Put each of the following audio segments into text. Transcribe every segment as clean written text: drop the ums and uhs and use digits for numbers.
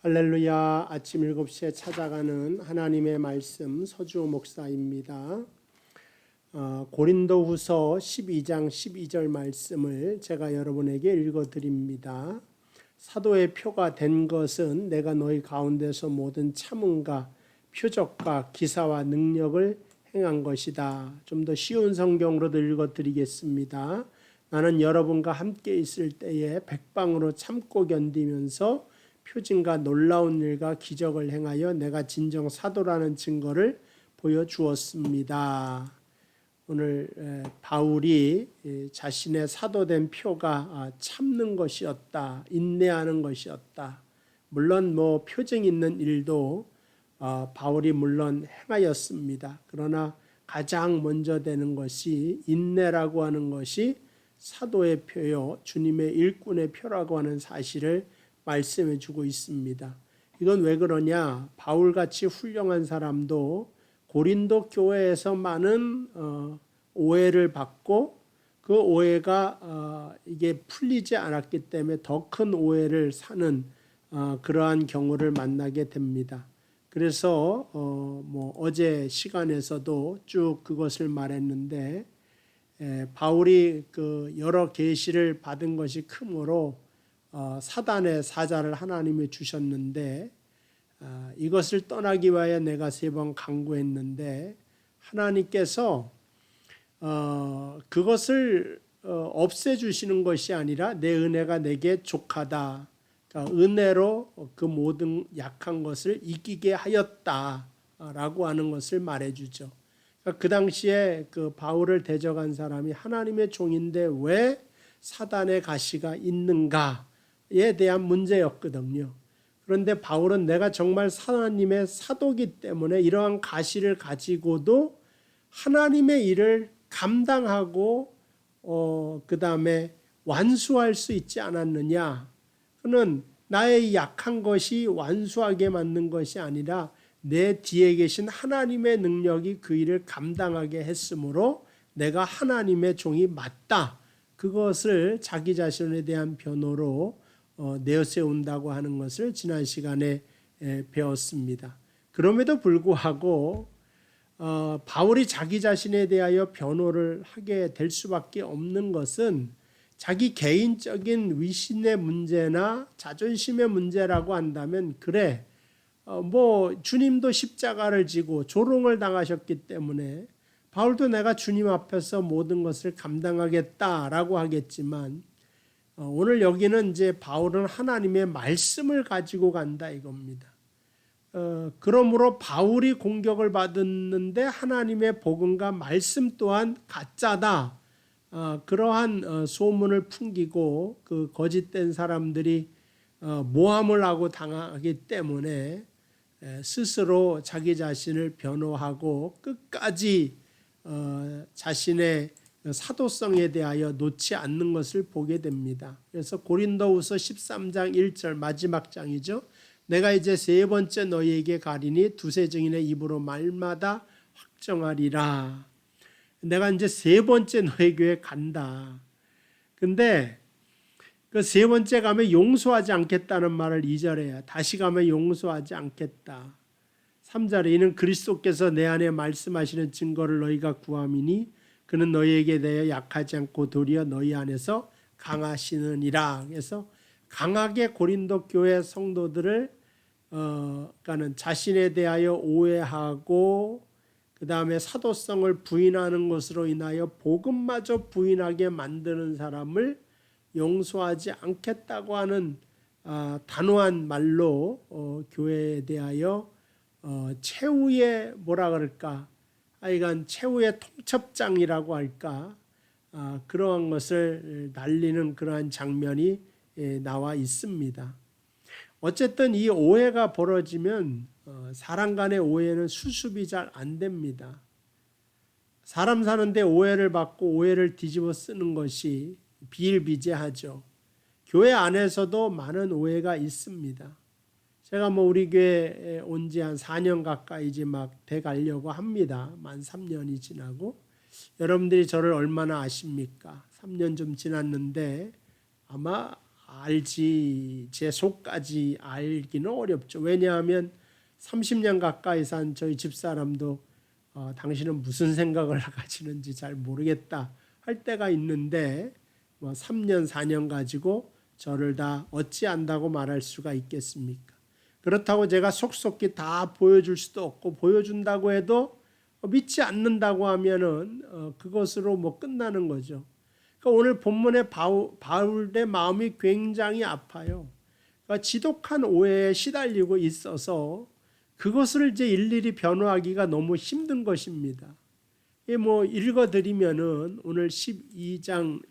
할렐루야. 아침 7시에 찾아가는 하나님의 말씀 서주호 목사입니다. 고린도후서 12장 12절 말씀을 제가 여러분에게 읽어드립니다. 사도의 표가 된 것은 내가 너희 가운데서 모든 참음과 표적과 기사와 능력을 행한 것이다. 좀 더 쉬운 성경으로도 읽어드리겠습니다. 나는 여러분과 함께 있을 때에 백방으로 참고 견디면서 표징과 놀라운 일과 기적을 행하여 내가 진정 사도라는 증거를 보여주었습니다. 오늘 바울이 자신의 사도된 표가 참는 것이었다, 인내하는 것이었다. 물론 표징 있는 일도 바울이 물론 행하였습니다. 그러나 가장 먼저 되는 것이 인내라고 하는 것이 사도의 표요, 주님의 일꾼의 표라고 하는 사실을 말씀해 주고 있습니다. 이건 왜 그러냐? 바울같이 훌륭한 사람도 고린도 교회에서 많은 오해를 받고 그 오해가 이게 풀리지 않았기 때문에 더 큰 오해를 사는 그러한 경우를 만나게 됩니다. 그래서 어제 시간에서도 쭉 그것을 말했는데 바울이 그 여러 계시를 받은 것이 크므로 사단의 사자를 하나님이 주셨는데 이것을 떠나기 위하여 내가 3번 간구했는데 하나님께서 그것을 없애주시는 것이 아니라 내 은혜가 내게 족하다. 그러니까 은혜로 그 모든 약한 것을 이기게 하였다라고 하는 것을 말해주죠. 그러니까 그 당시에 그 바울을 대적한 사람이 하나님의 종인데 왜 사단의 가시가 있는가에 대한 문제였거든요. 그런데 바울은 내가 정말 하나님의 사도기 때문에 이러한 가시를 가지고도 하나님의 일을 감당하고 그 다음에 완수할 수 있지 않았느냐. 그는 나의 약한 것이 완수하게 만든 것이 아니라 내 뒤에 계신 하나님의 능력이 그 일을 감당하게 했으므로 내가 하나님의 종이 맞다. 그것을 자기 자신에 대한 변호로 내세운다고 하는 것을 지난 시간에 배웠습니다. 그럼에도 불구하고 바울이 자기 자신에 대하여 변호를 하게 될 수밖에 없는 것은 자기 개인적인 위신의 문제나 자존심의 문제라고 한다면 그래 주님도 십자가를 지고 조롱을 당하셨기 때문에 바울도 내가 주님 앞에서 모든 것을 감당하겠다라고 하겠지만 오늘 여기는 이제 바울은 하나님의 말씀을 가지고 간다 이겁니다. 그러므로 바울이 공격을 받았는데 하나님의 복음과 말씀 또한 가짜다. 그러한 소문을 풍기고 그 거짓된 사람들이 모함을 하고 당하기 때문에 스스로 자기 자신을 변호하고 끝까지 자신의 사도성에 대하여 놓지 않는 것을 보게 됩니다. 그래서 고린도후서 13장 1절 마지막 장이죠. 내가 이제 3번째 너희에게 가리니 두세 증인의 입으로 말마다 확정하리라. 내가 이제 3번째 너희 교회 간다. 근데 그 3번째 가면 용서하지 않겠다는 말을 2절에 해야 다시 가면 용서하지 않겠다. 3절에 이는 그리스도께서 내 안에 말씀하시는 증거를 너희가 구함이니 그는 너희에게 대하여 약하지 않고 도리어 너희 안에서 강하시느니라. 그래서 강하게 고린도 교회 성도들을 그러니까는 자신에 대하여 오해하고 그 다음에 사도성을 부인하는 것으로 인하여 복음마저 부인하게 만드는 사람을 용서하지 않겠다고 하는 단호한 말로 교회에 대하여 최후의 뭐라 그럴까 하여간 최후의 통첩장이라고 할까 그러한 것을 날리는 그러한 장면이 나와 있습니다. 어쨌든 이 오해가 벌어지면 사람 간의 오해는 수습이 잘 안 됩니다. 사람 사는데 오해를 받고 오해를 뒤집어 쓰는 것이 비일비재하죠. 교회 안에서도 많은 오해가 있습니다. 제가 우리 교회에 온 지 한 4년 가까이 이제 막 돼가려고 합니다. 만 3년이 지나고. 여러분들이 저를 얼마나 아십니까? 3년 좀 지났는데 아마 알지 제 속까지 알기는 어렵죠. 왜냐하면 30년 가까이 산 저희 집사람도 당신은 무슨 생각을 가지는지 잘 모르겠다 할 때가 있는데 3년 4년 가지고 저를 다 어찌 안다고 말할 수가 있겠습니까? 그렇다고 제가 속속히 다 보여줄 수도 없고 보여준다고 해도 믿지 않는다고 하면은 그것으로 끝나는 거죠. 그러니까 오늘 본문의 바울의 마음이 굉장히 아파요. 그러니까 지독한 오해에 시달리고 있어서 그것을 이제 일일이 변호하기가 너무 힘든 것입니다. 읽어드리면은 오늘 12장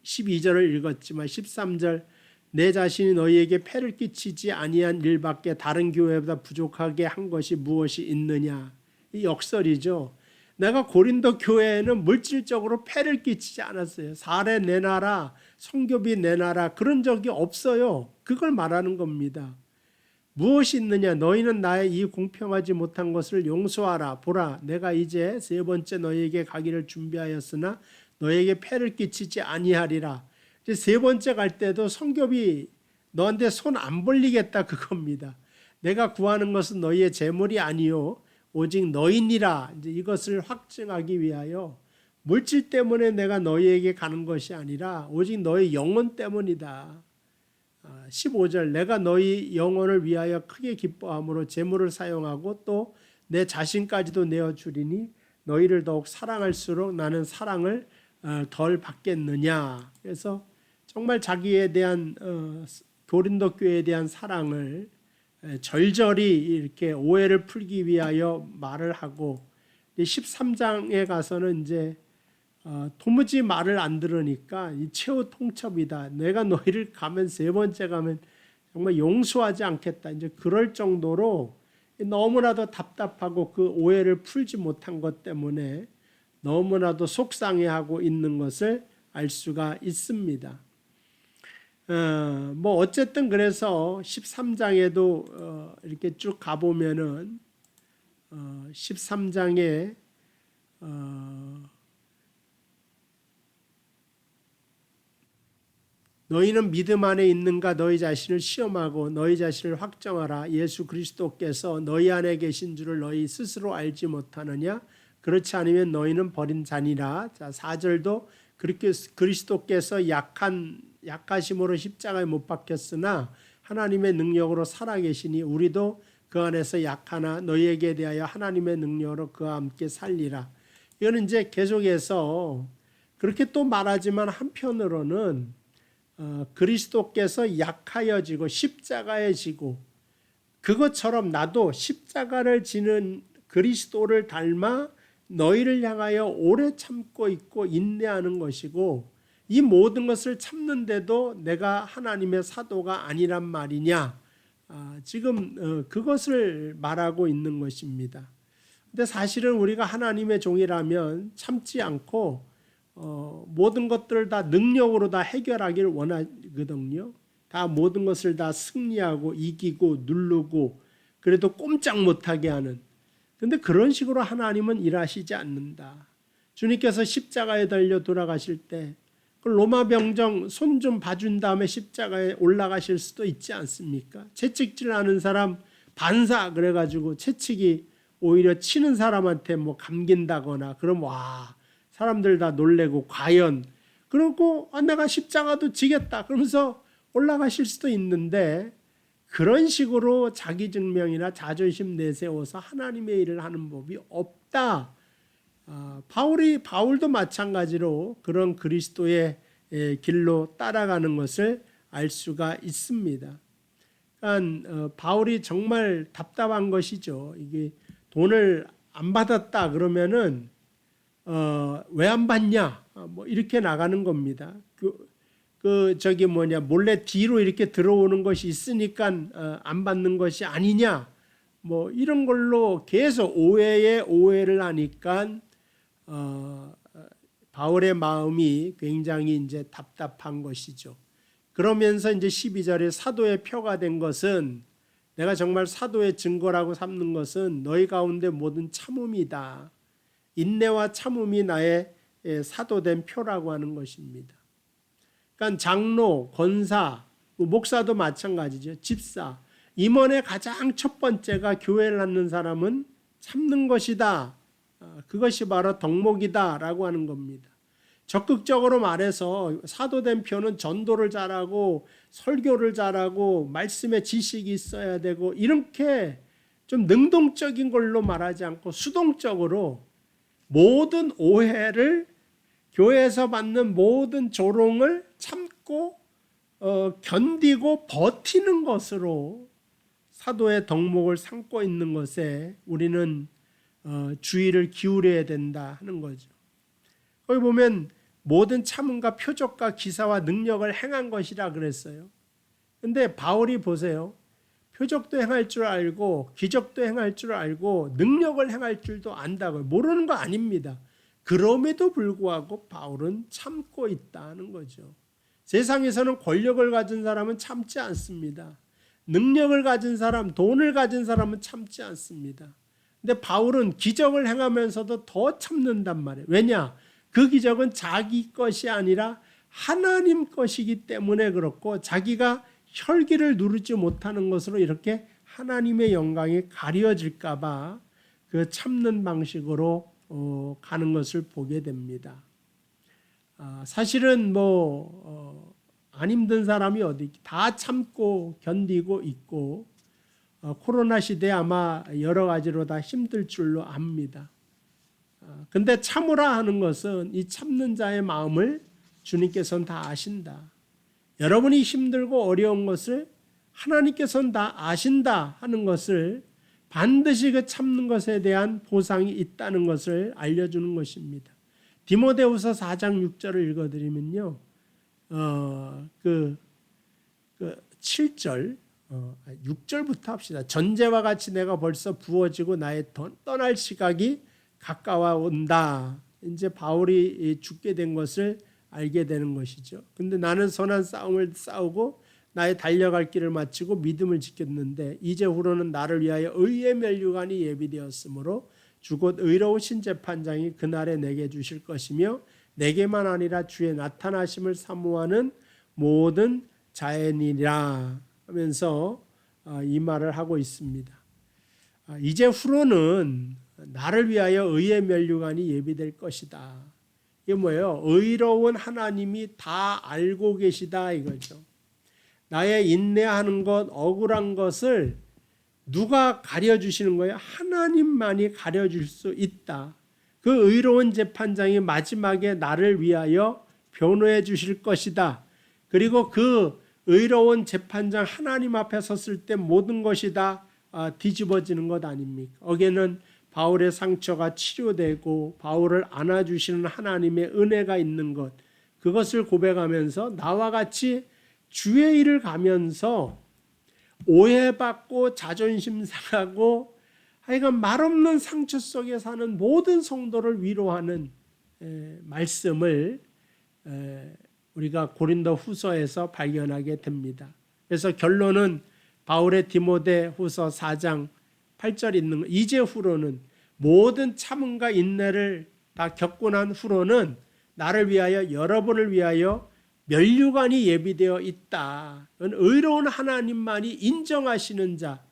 12절을 읽었지만 13절 내 자신이 너희에게 폐를 끼치지 아니한 일밖에 다른 교회보다 부족하게 한 것이 무엇이 있느냐. 이 역설이죠. 내가 고린도 교회에는 물질적으로 폐를 끼치지 않았어요. 사례 내놔라, 성교비 내놔라 그런 적이 없어요. 그걸 말하는 겁니다. 무엇이 있느냐 너희는 나의 이 공평하지 못한 것을 용서하라. 보라 내가 이제 세 번째 너희에게 가기를 준비하였으나 너희에게 폐를 끼치지 아니하리라. 이제 세 번째 갈 때도 성교비 너한테 손 안 벌리겠다 그겁니다. 내가 구하는 것은 너희의 재물이 아니요 오직 너희니라. 이제 이것을 확증하기 위하여 물질 때문에 내가 너희에게 가는 것이 아니라 오직 너희 영혼 때문이다. 15절 내가 너희 영혼을 위하여 크게 기뻐함으로 재물을 사용하고 또 내 자신까지도 내어주리니 너희를 더욱 사랑할수록 나는 사랑을 덜 받겠느냐. 그래서 정말 자기에 대한 고린도 교회에 대한 사랑을 절절히 이렇게 오해를 풀기 위하여 말을 하고 13장에 가서는 이제 도무지 말을 안 들으니까 이 최후 통첩이다. 내가 너희를 가면 세 번째 가면 정말 용서하지 않겠다. 이제 그럴 정도로 너무나도 답답하고 그 오해를 풀지 못한 것 때문에 너무나도 속상해하고 있는 것을 알 수가 있습니다. 어쨌든 그래서 13장에도 이렇게 쭉 가보면은 13장에 너희는 믿음 안에 있는가 너희 자신을 시험하고 너희 자신을 확정하라. 예수 그리스도께서 너희 안에 계신 줄을 너희 스스로 알지 못하느냐. 그렇지 않으면 너희는 버린 자니라. 자, 4절도 그렇게 그리스도께서 약하심으로 십자가에 못 박혔으나 하나님의 능력으로 살아계시니 우리도 그 안에서 약하나 너희에게 대하여 하나님의 능력으로 그와 함께 살리라. 이거는 이제 계속해서 그렇게 또 말하지만 한편으로는 그리스도께서 약하여지고 십자가에 지고 그것처럼 나도 십자가를 지는 그리스도를 닮아 너희를 향하여 오래 참고 있고 인내하는 것이고 이 모든 것을 참는데도 내가 하나님의 사도가 아니란 말이냐. 지금 그것을 말하고 있는 것입니다. 근데 사실은 우리가 하나님의 종이라면 참지 않고 모든 것들을 다 능력으로 다 해결하기를 원하거든요. 다 모든 것을 다 승리하고 이기고 누르고 그래도 꼼짝 못하게 하는. 근데 그런 식으로 하나님은 일하시지 않는다. 주님께서 십자가에 달려 돌아가실 때 그 로마 병정 손 좀 봐준 다음에 십자가에 올라가실 수도 있지 않습니까? 채찍질하는 사람 반사 그래가지고 채찍이 오히려 치는 사람한테 감긴다거나 그럼 와 사람들 다 놀래고 과연 그러고 내가 십자가도 지겠다 그러면서 올라가실 수도 있는데 그런 식으로 자기 증명이나 자존심 내세워서 하나님의 일을 하는 법이 없다. 바울도 마찬가지로 그런 그리스도의 길로 따라가는 것을 알 수가 있습니다. 그러니까 바울이 정말 답답한 것이죠. 이게 돈을 안 받았다 그러면은 왜 안 받냐? 이렇게 나가는 겁니다. 몰래 뒤로 이렇게 들어오는 것이 있으니까 안 받는 것이 아니냐? 이런 걸로 계속 오해에 오해를 하니까 바울의 마음이 굉장히 이제 답답한 것이죠. 그러면서 이제 12절에 사도의 표가 된 것은 내가 정말 사도의 증거라고 삼는 것은 너희 가운데 모든 참음이다. 인내와 참음이 나의 사도된 표라고 하는 것입니다. 그러니까 장로, 권사, 목사도 마찬가지죠. 집사. 임원의 가장 첫 번째가 교회를 낳는 사람은 참는 것이다. 그것이 바로 덕목이다라고 하는 겁니다. 적극적으로 말해서 사도된 표는 전도를 잘하고 설교를 잘하고 말씀에 지식이 있어야 되고 이렇게 좀 능동적인 걸로 말하지 않고 수동적으로 모든 오해를 교회에서 받는 모든 조롱을 참고 견디고 버티는 것으로 사도의 덕목을 삼고 있는 것에 우리는 주의를 기울여야 된다 하는 거죠. 거기 보면 모든 참음과 표적과 기사와 능력을 행한 것이라 그랬어요. 근데 바울이 보세요. 표적도 행할 줄 알고 기적도 행할 줄 알고 능력을 행할 줄도 안다고요. 모르는 거 아닙니다. 그럼에도 불구하고 바울은 참고 있다는 거죠. 세상에서는 권력을 가진 사람은 참지 않습니다. 능력을 가진 사람, 돈을 가진 사람은 참지 않습니다. 근데 바울은 기적을 행하면서도 더 참는단 말이에요. 왜냐? 그 기적은 자기 것이 아니라 하나님 것이기 때문에 그렇고 자기가 혈기를 누르지 못하는 것으로 이렇게 하나님의 영광이 가려질까 봐 그 참는 방식으로 가는 것을 보게 됩니다. 사실은 안 힘든 사람이 어디 있지? 다 참고 견디고 있고 코로나 시대에 아마 여러 가지로 다 힘들 줄로 압니다. 근데 참으라 하는 것은 이 참는 자의 마음을 주님께서는 다 아신다. 여러분이 힘들고 어려운 것을 하나님께서는 다 아신다 하는 것을 반드시 그 참는 것에 대한 보상이 있다는 것을 알려주는 것입니다. 디모데후서 4장 6절을 읽어드리면요. 7절, 6절부터 합시다. 전제와 같이 내가 벌써 부어지고 나의 떠날 시각이 가까워 온다. 이제 바울이 죽게 된 것을 알게 되는 것이죠. 근데 나는 선한 싸움을 싸우고 나의 달려갈 길을 마치고 믿음을 지켰는데 이제후로는 나를 위하여 의의 면류관이 예비되었으므로 주곧 의로우신 재판장이 그날에 내게 주실 것이며 내게만 아니라 주의 나타나심을 사모하는 모든 자연이라 하면서 이 말을 하고 있습니다. 이제후로는 나를 위하여 의의 면류관이 예비될 것이다. 이게 뭐예요? 의로운 하나님이 다 알고 계시다 이거죠. 나의 인내하는 것, 억울한 것을 누가 가려주시는 거예요? 하나님만이 가려줄 수 있다. 그 의로운 재판장이 마지막에 나를 위하여 변호해 주실 것이다. 그리고 그 의로운 재판장 하나님 앞에 섰을 때 모든 것이 다 뒤집어지는 것 아닙니까? 거기에는 바울의 상처가 치료되고 바울을 안아주시는 하나님의 은혜가 있는 것, 그것을 고백하면서 나와 같이 주의 일을 가면서 오해받고 자존심 상하고 하여간 말없는 상처 속에 사는 모든 성도를 위로하는 말씀을 우리가 고린도 후서에서 발견하게 됩니다. 그래서 결론은 바울의 디모데 후서 4장 8절 있는 거, 이제후로는 모든 참음과 인내를 다 겪고 난 후로는 나를 위하여 여러분을 위하여 면류관이 예비되어 있다. 의로운 하나님만이 인정하시는 자,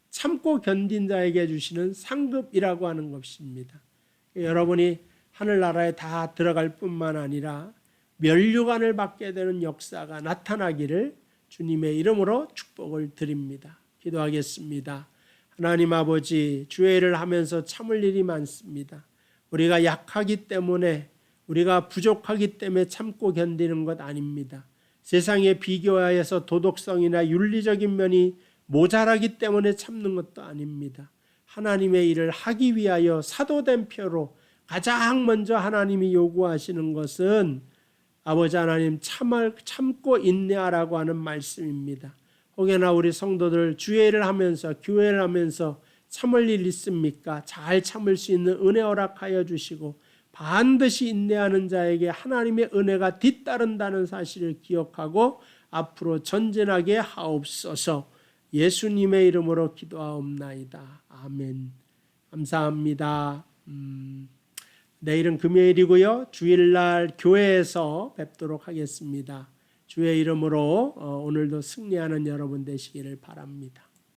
참고 견딘 자에게 주시는 상급이라고 하는 것입니다. 여러분이 하늘나라에 다 들어갈 뿐만 아니라 면류관을 받게 되는 역사가 나타나기를 주님의 이름으로 축복을 드립니다. 기도하겠습니다. 하나님 아버지, 주의 일을 하면서 참을 일이 많습니다. 우리가 약하기 때문에, 우리가 부족하기 때문에 참고 견디는 것 아닙니다. 세상에 비교하여서 도덕성이나 윤리적인 면이 모자라기 때문에 참는 것도 아닙니다. 하나님의 일을 하기 위하여 사도된 표로 가장 먼저 하나님이 요구하시는 것은 아버지 하나님 참고 인내하라고 하는 말씀입니다. 혹여나 우리 성도들 주의 일을 하면서 교회를 하면서 참을 일 있습니까? 잘 참을 수 있는 은혜 허락하여 주시고 반드시 인내하는 자에게 하나님의 은혜가 뒤따른다는 사실을 기억하고 앞으로 전진하게 하옵소서. 예수님의 이름으로 기도하옵나이다. 아멘. 감사합니다. 내일은 금요일이고요. 주일날 교회에서 뵙도록 하겠습니다. 주의 이름으로 오늘도 승리하는 여러분 되시기를 바랍니다.